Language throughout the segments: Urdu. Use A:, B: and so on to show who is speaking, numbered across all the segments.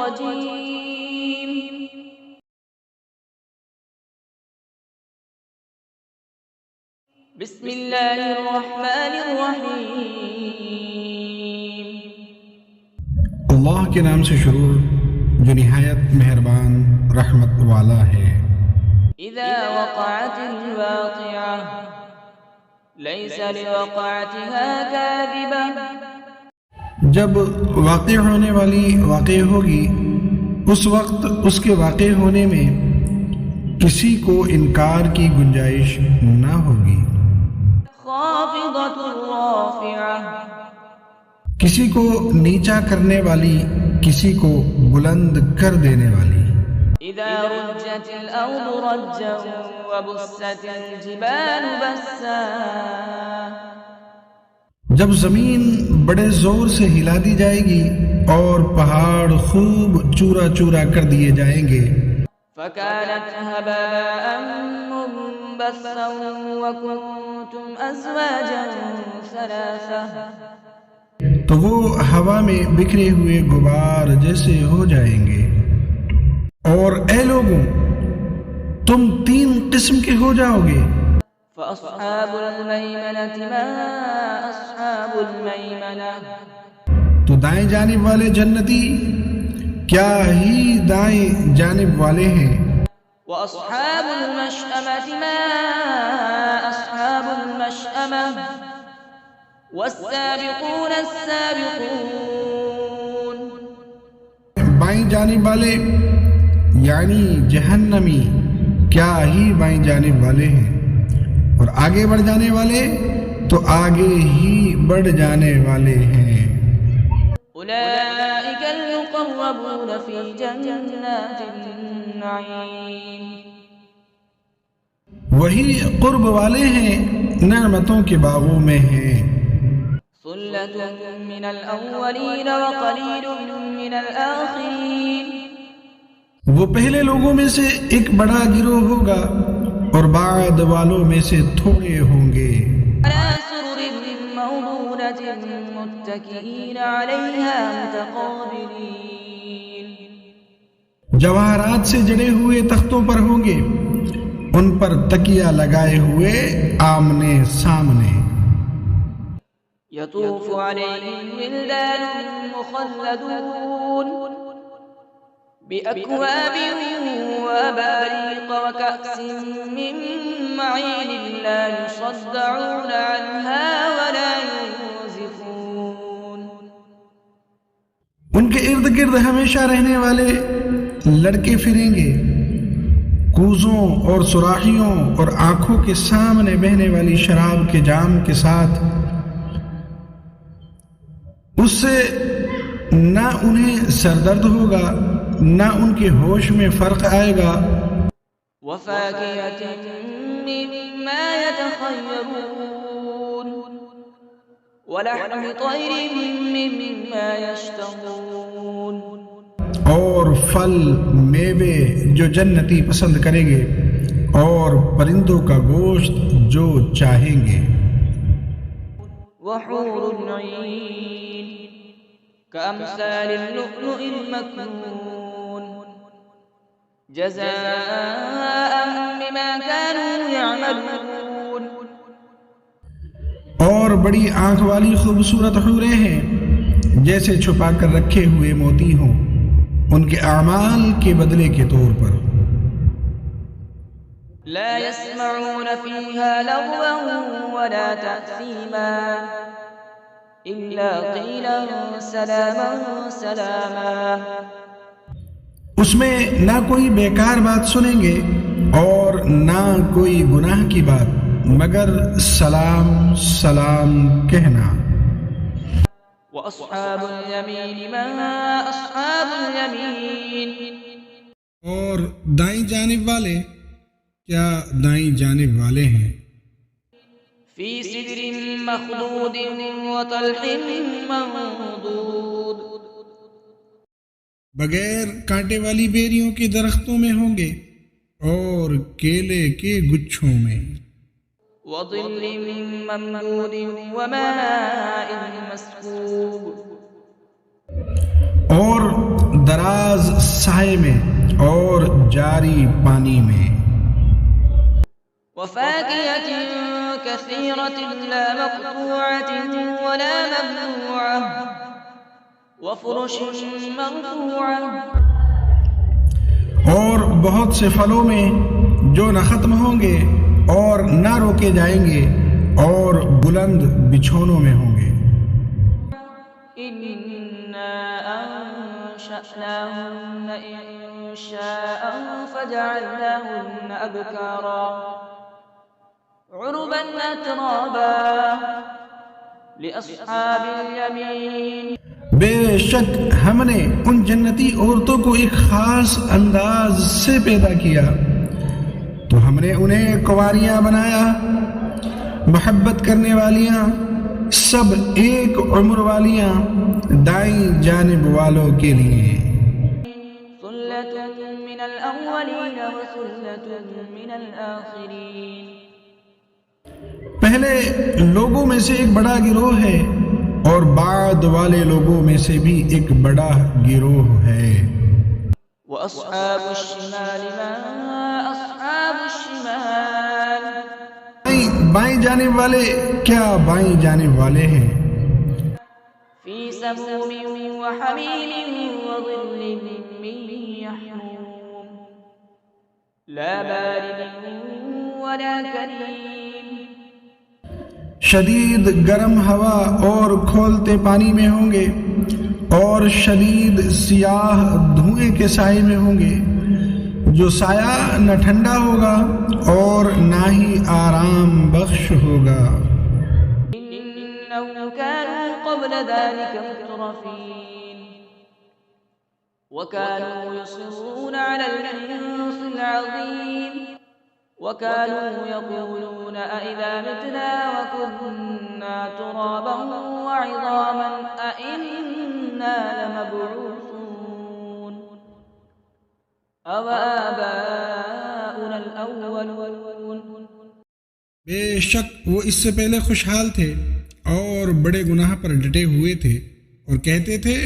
A: الرجيم بسم الله الرحمن الرحيم
B: اللہ کے نام سے شروع جو نہایت مہربان رحمت والا ہے۔
A: إذا وقعت الواقعة ليس لوقعتها كاذبة
B: جب واقع ہونے والی واقع ہوگی اس وقت اس کے واقع ہونے میں کسی کو انکار کی گنجائش نہ ہوگی،
A: خافضة رافعة
B: کسی کو نیچا کرنے والی، کسی کو بلند کر دینے والی۔
A: إذا رجت الأرض رجا وبست الجبال بسا
B: جب زمین بڑے زور سے ہلا دی جائے گی اور پہاڑ خوب چورا چورا کر دیے جائیں گے،
A: فكانت هباء منبثا وكنتم أزواجا ثلاثة
B: تو وہ ہوا میں بکھرے ہوئے غبار جیسے ہو جائیں گے۔ اور اے لوگوں، تم تین قسم کے ہو جاؤ گے۔
A: فأصحاب الميمنة ما أصحاب الميمنة
B: تو دائیں جانب والے جنتی کیا ہی دائیں جانب والے ہیں،
A: وأصحاب المشأمة ما أصحاب المشأمة والسابقون السابقون
B: بائیں جانب والے یعنی جہنمی کیا ہی بائیں جانب والے ہیں، اور آگے بڑھ جانے والے تو آگے ہی بڑھ جانے والے ہیں۔
A: أولئك المقربون في جنات النعيم
B: وہی قرب والے ہیں، نعمتوں کے باغوں میں ہیں۔
A: ثلة من الأولين وقليل من الآخرين
B: وہ پہلے لوگوں میں سے ایک بڑا گروہ ہوگا اور بعد والوں میں سے تھوڑے ہوں گے۔
A: على سرر موضونة متكئين عليها متقابلين
B: جواہرات سے جڑے ہوئے تختوں پر ہوں گے، ان پر تکیہ لگائے ہوئے آمنے سامنے۔
A: يطوف عليهم ولدان مخلدون بأكواب وأباريق وكأس من معين لا يصدعون عنها ولا ينزفون
B: ان کے ارد گرد ہمیشہ رہنے والے لڑکے پھریں گے، کوزوں اور سراخیوں اور آنکھوں کے سامنے بہنے والی شراب کے جام کے ساتھ۔ اس سے نہ انہیں سردرد ہوگا نہ ان کے ہوش میں فرق آئے گا۔
A: وفاكهة مما يتخيرون ولحم طير مما يشتهون
B: اور پھل میوے جو جنتی پسند کریں گے، اور پرندوں کا گوشت جو چاہیں گے۔
A: وحور عين كأمثال اللؤلؤ المكنون جزاء بما كانوا يعملون
B: اور بڑی آنکھ والی خوبصورت حوریں ہیں جیسے چھپا کر رکھے ہوئے موتی ہوں، ان کے اعمال کے بدلے کے طور پر۔
A: لا يسمعون فيها لغوا ولا تأثيما إلا قيلا سلاما سلاما
B: اس میں نہ کوئی بیکار بات سنیں گے اور نہ کوئی گناہ کی بات، مگر سلام سلام کہنا۔
A: وأصحاب اليمين ما أصحاب اليمين
B: اور دائیں جانب والے کیا دائیں جانب والے ہیں،
A: في سدر مخضود وطلح منضود
B: بغیر کانٹے والی بیریوں کے درختوں میں ہوں گے اور کیلے کے گچھوں میں۔
A: وظل ممدود وماء مسكوب
B: اور دراز انداز سائے میں اور جاری پانی میں.
A: وفاكهة كثيرة لا مقطوعة ولا ممنوعة وفرش مرفوعة.
B: اور بہت سے پھلوں میں جو نہ ختم ہوں گے اور نہ روکے جائیں گے اور بلند بچھونوں میں ہوں گے.
A: إنا أنشأناهن إنشاء فجعلناهن أبكارا عربا أترابا لأصحاب اليمين.
B: بے شک ہم نے ان جنتی عورتوں کو ایک خاص انداز سے پیدا کیا تو ہم نے انہیں کنواریاں بنایا، محبت کرنے والیاں، سب ایک عمر والیاں دائیں جانب والوں کے لیے.
A: ثلة من الأولين وثلة من الآخرين.
B: پہلے لوگوں میں سے ایک بڑا گروہ ہے اور بعد والے لوگوں میں سے بھی ایک بڑا گروہ ہے.
A: وأصحاب الشمال ما أصحاب الشمال.
B: بائیں جانب والے کیا بائیں جانب والے ہیں.
A: في سموم وحميم وظل من يحموم لا بارد ولا كريم.
B: شدید گرم ہوا اور کھولتے پانی میں ہوں گے اور شدید سیاہ دھوئیں کے سائے میں ہوں گے جو سایہ نہ ٹھنڈا ہوگا اور نہ ہی آرام بخش ہوگا.
A: إنهم كانوا قبل ذلك مترفين وكانوا يصرون على الحنث العظيم وكانوا يقولون أئذا متنا وكنا ترابا وعظاما أئنا لمبعوثون أو آباؤنا الأولون.
B: بے شک وہ اس سے پہلے خوشحال تھے اور بڑے گناہ پر ڈٹے ہوئے تھے اور کہتے تھے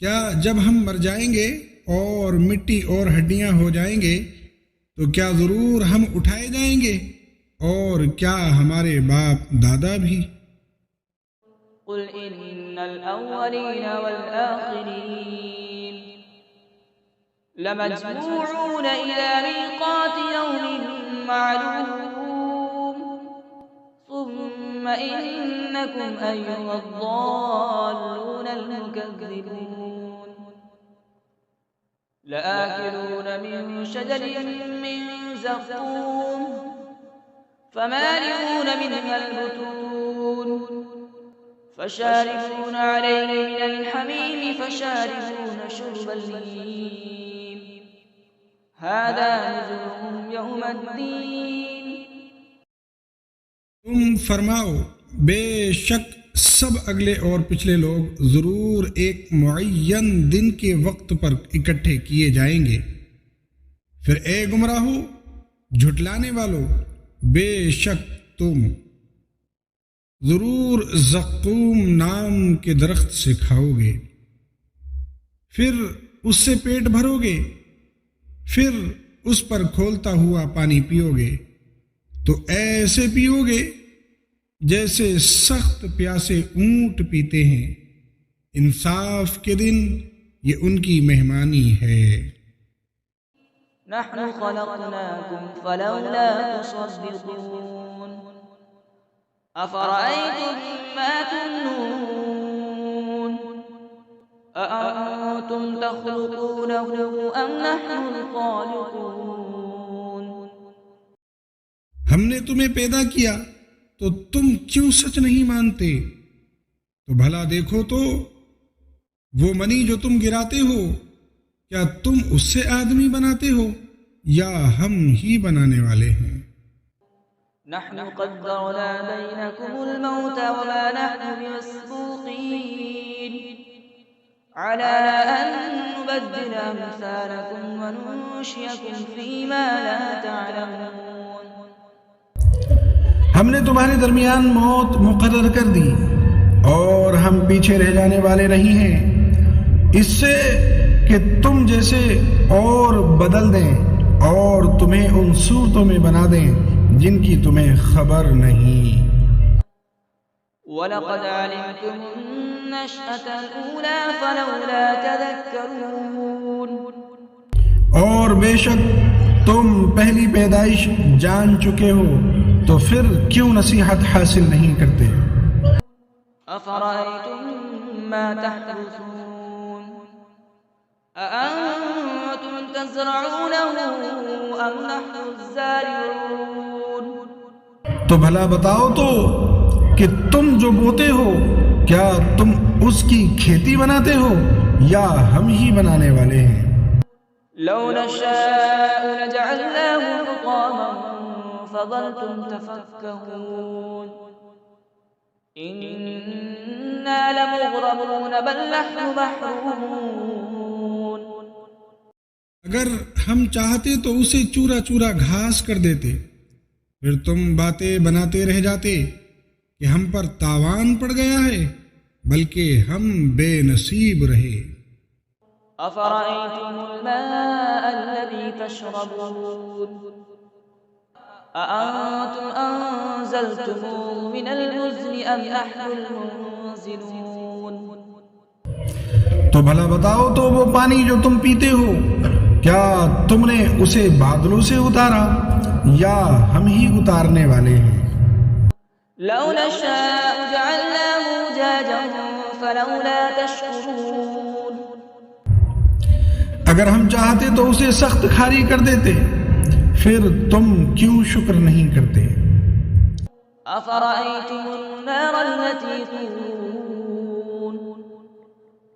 B: کیا جب ہم مر جائیں گے اور مٹی اور ہڈیاں ہو جائیں گے تو کیا ضرور ہم اٹھائے جائیں گے اور کیا ہمارے باپ دادا بھی.
A: قل إن الأولين والآخرين لمجموعون إلى ميقات يوم معلوم ثم إنكم أيها الضالون المكذبون لآكلون من شجر من زقوم فمالئون منها البطون فشاربون عليه من الحميم فشاربون شرب الهيم هذا نزلهم يوم الدين.
B: تم فرماؤ بے شک سب اگلے اور پچھلے لوگ ضرور ایک معین دن کے وقت پر اکٹھے کیے جائیں گے. پھر اے گمراہو جھٹلانے والو بے شک تم ضرور زقوم نام کے درخت سے کھاؤ گے، پھر اس سے پیٹ بھرو گے، پھر اس پر کھولتا ہوا پانی پیو گے تو ایسے پیو گے جیسے سخت پیاسے اونٹ پیتے ہیں. انصاف کے دن یہ ان کی مہمانی ہے.
A: نحن خلقناكم فلولا تصدقون أفرأيتم ما تمنون أأنتم تخلقونه أم نحن الخالقون.
B: ہم نے تمہیں پیدا کیا تو تم کیوں سچ نہیں مانتے؟ تو بھلا دیکھو تو وہ منی جو تم گراتے ہو کیا تم اس سے آدمی بناتے ہو یا ہم ہی بنانے والے ہیں؟
A: نحن قدرنا بينكم الموت وما نحن بمسبوقين على أن نبدل أمثالكم وننشئكم فيما لا تعلمون.
B: ہم نے تمہارے درمیان موت مقرر کر دی اور ہم پیچھے رہ جانے والے نہیں ہیں اس سے کہ تم جیسے اور بدل دیں اور تمہیں ان صورتوں میں بنا دیں جن کی تمہیں خبر نہیں۔
A: وَلَقَدْ عَلِمْتُمُ النَّشْأَةَ الْأُولَى فَلَوْلَا تَذَكَّرُونَ۔
B: اور بے شک تم پہلی پیدائش جان چکے ہو تو پھر کیوں نصیحت حاصل نہیں کرتے؟
A: أَفَرَأَيْتُم مَّا تَحْرُثُونَ أَأَنتُمْ تَزْرَعُونَهُ أَمْ نَحْنُ الزَّارِعُونَ۔
B: تو بھلا بتاؤ تو کہ تم جو بوتے ہو کیا تم اس کی کھیتی بناتے ہو یا ہم ہی بنانے والے ہیں؟
A: لو نشاء لجعلناه حطاما فظلتم تفكهون إنا لمغرمون بل نحن محرومون۔
B: اگر ہم چاہتے تو اسے چورا چورا گھاس کر دیتے، پھر تم باتیں بناتے رہ جاتے کہ ہم پر تاوان پڑ گیا ہے، بلکہ ہم بے نصیب رہے۔
A: أفرأيتم الماء الذي تشربون أأنتم أنزلتموه من المزن أم نحن المنزلون۔
B: تو بھلا بتاؤ تو وہ پانی جو تم پیتے ہو کیا تم نے اسے بادلوں سے اتارا یا ہم ہی اتارنے والے ہیں؟
A: لو نشاء جعلناه أجاجا فلولا تشكرون۔
B: اگر ہم چاہتے تو اسے سخت کھاری کر دیتے، پھر تم کیوں شکر نہیں کرتے؟
A: أفرأيتم النار التي تورون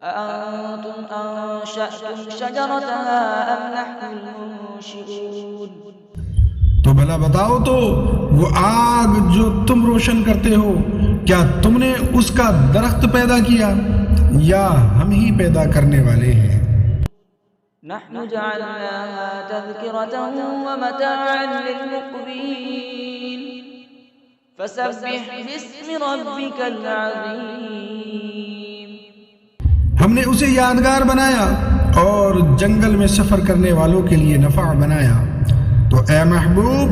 A: أأنتم أنشأتم شجرتها أم نحن المنشئون۔
B: تو بھلا بتاؤ تو وہ آگ جو تم روشن کرتے ہو کیا تم نے اس کا درخت پیدا کیا یا ہم ہی پیدا کرنے والے ہیں؟
A: نحن جعلناها تذكرة ومتاعا للمقوين فسبح باسم ربك العظيم۔
B: ہم نے اسے یادگار بنایا اور جنگل میں سفر کرنے والوں کے لیے نفع بنایا، تو اے محبوب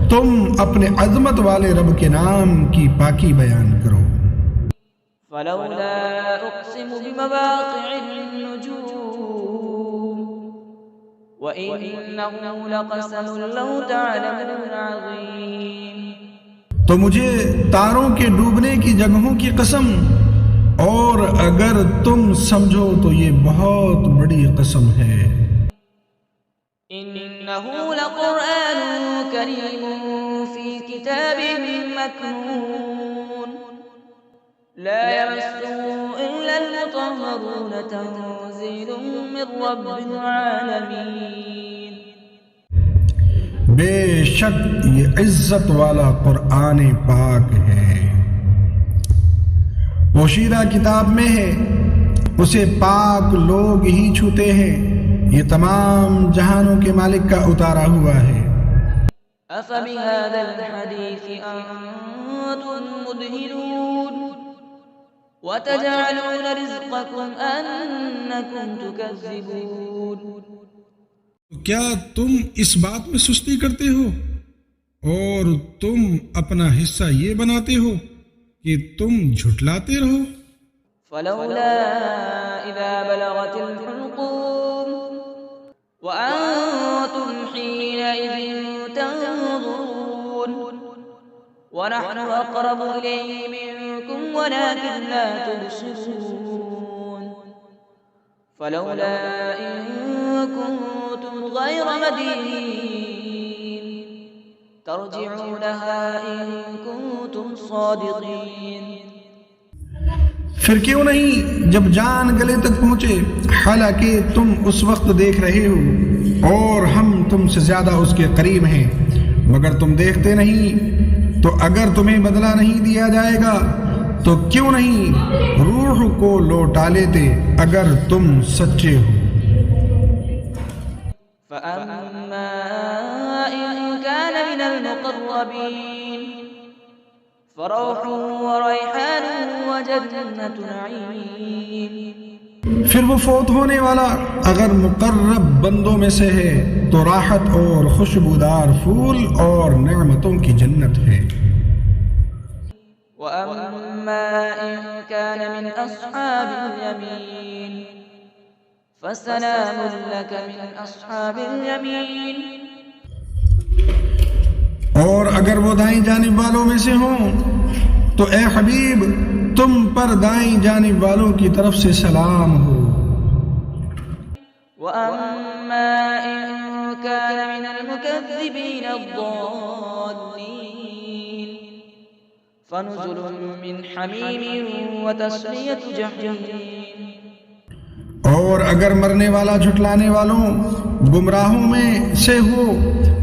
B: تم اپنے عظمت والے رب کے نام کی پاکی بیان کرو۔
A: فلولا أقسم بمواقع النجوم وإنه لقسم لو تعلمون عظيم۔
B: تو مجھے تاروں کے ڈوبنے کی جگہوں کی قسم، اور اگر تم سمجھو تو یہ بہت بڑی قسم ہے۔
A: إنه لقرآن كريم في كتاب مكنون لا يمسه إلا المطهرون تنزيل من رب العالمين۔
B: بے شک یہ عزت والا قرآن پاک ہے، پوشیدہ کتاب میں ہے، اسے پاک لوگ ہی چھوتے ہیں، یہ تمام جہانوں کے مالک کا اتارا ہوا ہے۔
A: أفبهذا الحديث أنتم مدهنون وتجعلون رزقكم أنكم تكذبون۔
B: کیا تم اس بات میں سستی کرتے ہو اور تم اپنا حصہ یہ بناتے ہو کہ تم جھٹلاتے رہو؟
A: فلولا إذا بلغت الحلقوم وأنتم حينئذ تنظرون ونحن أقرب إليه منكم ولكن لا تبصرون۔ فلولا إن كنتم غير مدينين ترجعونها إن كنتم صادقين۔
B: پھر کیوں نہیں جب جان گلے تک پہنچے، حالانکہ تم اس وقت دیکھ رہے ہو اور ہم تم سے زیادہ اس کے قریب ہیں، مگر تم دیکھتے نہیں، تو اگر تمہیں بدلہ نہیں دیا جائے گا تو کیوں نہیں روح کو لوٹا لیتے اگر تم سچے ہو۔
A: فأما إن كان من المقربين فروح وريحان وجنة نعيم
B: پھر وہ فوت ہونے والا اگر مقرب بندوں میں سے ہے تو راحت اور خوشبودار پھول اور نعمتوں کی جنت ہے۔
A: وأما إن كان من أصحاب اليمين فسلام لك من أصحاب اليمين۔
B: اور اگر وہ دائیں جانب والوں میں سے ہوں تو اے حبیب تم پر دائیں جانب والوں کی طرف سے سلام ہو۔
A: وأما إن كان من المكذبين الضالين فنزل من حميم وتصلية جحيم۔
B: اور اگر مرنے والا جھٹلانے والوں گمراہوں میں سے ہو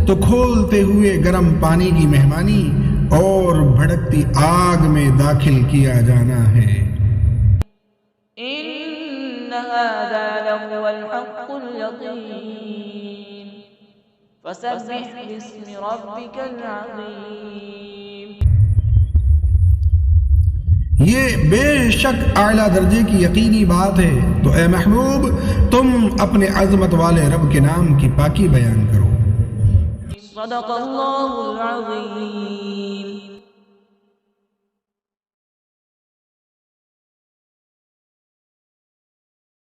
B: تو کھولتے ہوئے گرم پانی کی مہمانی اور بھڑکتی آگ میں داخل کیا جانا ہے۔
A: إن هذا لهو الحق اليقين فسبح باسم ربك العظيم۔
B: یہ بے شک اعلیٰ درجے کی یقینی بات ہے، تو اے محبوب تم اپنے عظمت والے رب کے نام کی پاکی بیان کرو۔
A: صدق اللہ العظیم۔